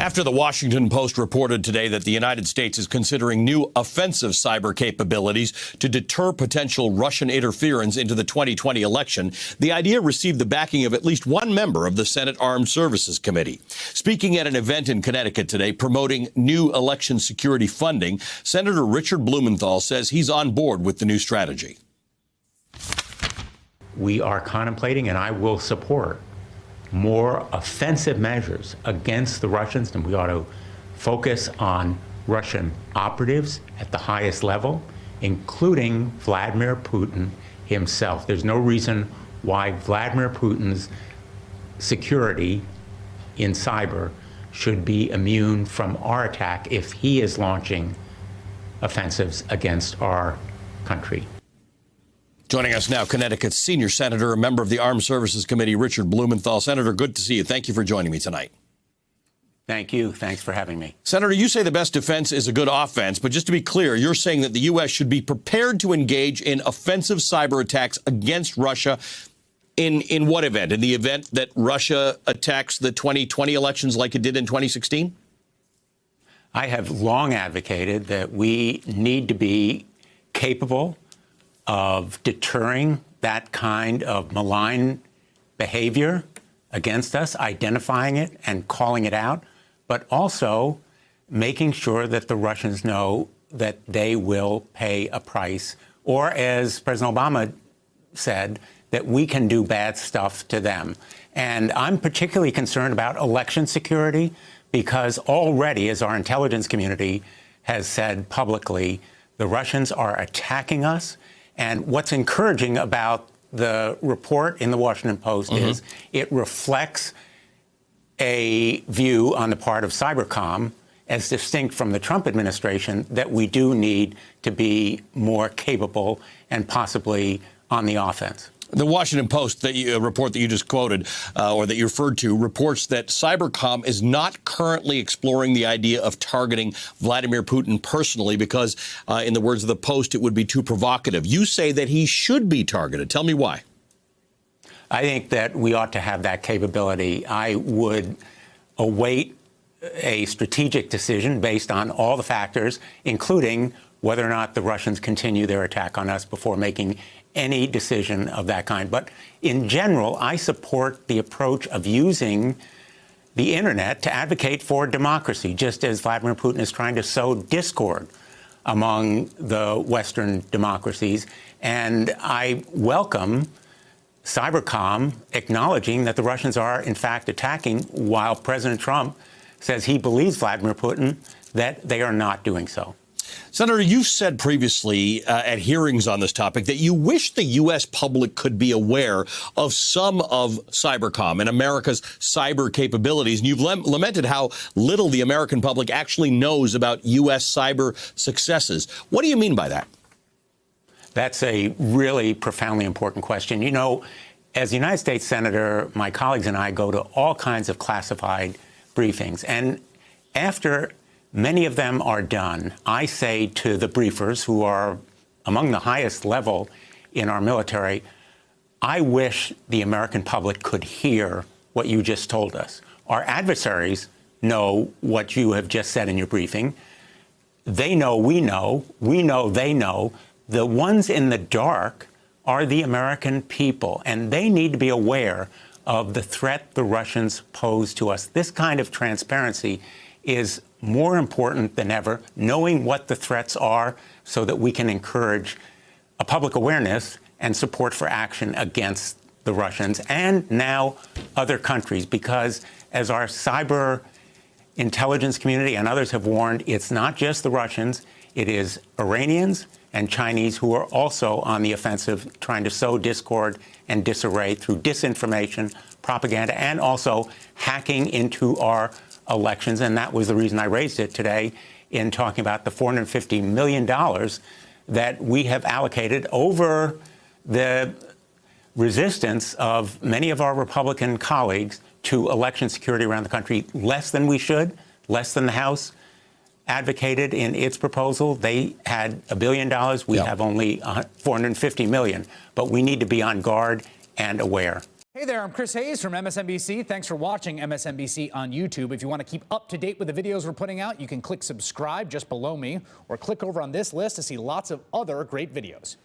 After the Washington Post reported today that the United States is considering new offensive cyber capabilities to deter potential Russian interference into the 2020 election, the idea received the backing of at least one member of the Senate Armed Services Committee. Speaking at an event in Connecticut today promoting new election security funding, Senator Richard Blumenthal says he's on board with the new strategy. We are contemplating, and I will support, more offensive measures against the Russians, and we ought to focus on Russian operatives at the highest level, including Vladimir Putin himself. There's no reason why Vladimir Putin's security in cyber should be immune from our attack if he is launching offensives against our country. Joining us now, Connecticut's senior senator, a member of the Armed Services Committee, Richard Blumenthal. Senator, good to see you. Thank you for joining me tonight. Thank you. Thanks for having me. Senator, you say the best defense is a good offense, but just to be clear, you're saying that the U.S. should be prepared to engage in offensive cyber attacks against Russia in what event? In the event that Russia attacks the 2020 elections like it did in 2016? I have long advocated that we need to be capable of deterring that kind of malign behavior against us, identifying it and calling it out, but also making sure that the Russians know that they will pay a price, or as President Obama said, that we can do bad stuff to them. And I'm particularly concerned about election security because already, as our intelligence community has said publicly, the Russians are attacking us. And what's encouraging about the report in the Washington Post is it reflects a view on the part of Cybercom, as distinct from the Trump administration, that we do need to be more capable and possibly on the offense. The Washington Post report that you just quoted, or that you referred to, reports that Cybercom is not currently exploring the idea of targeting Vladimir Putin personally because, in the words of the Post, it would be too provocative. You say that he should be targeted. Tell me why. I think that we ought to have that capability. I would await a strategic decision based on all the factors, including whether or not the Russians continue their attack on us, before making any decision of that kind. But in general, I support the approach of using the internet to advocate for democracy, just as Vladimir Putin is trying to sow discord among the Western democracies. And I welcome Cybercom acknowledging that the Russians are, in fact, attacking, while President Trump says he believes Vladimir Putin that they are not doing so. Senator, you've said previously at hearings on this topic that you wish the U.S. public could be aware of some of Cybercom and America's cyber capabilities. And you've lamented how little the American public actually knows about U.S. cyber successes. What do you mean by that? That's a really profoundly important question. You know, as a United States Senator, my colleagues and I go to all kinds of classified briefings. And after many of them are done, I say to the briefers, who are among the highest level in our military, I wish the American public could hear what you just told us. Our adversaries know what you have just said in your briefing. They know, we know they know. The ones in the dark are the American people, and they need to be aware of the threat the Russians pose to us. This kind of transparency is more important than ever, knowing what the threats are so that we can encourage a public awareness and support for action against the Russians and now other countries, because as our cyber intelligence community and others have warned, it's not just the Russians, it is Iranians and Chinese who are also on the offensive, trying to sow discord and disarray through disinformation, propaganda, and also hacking into our elections. And that was the reason I raised it today in talking about the $450 million that we have allocated over the resistance of many of our Republican colleagues to election security around the country. Less than we should, less than the House advocated in its proposal. They had $1 billion. We have only $450 million. But we need to be on guard and aware. Hey there, I'm Chris Hayes from MSNBC. Thanks for watching MSNBC on YouTube. If you want to keep up to date with the videos we're putting out, you can click subscribe just below me or click over on this list to see lots of other great videos.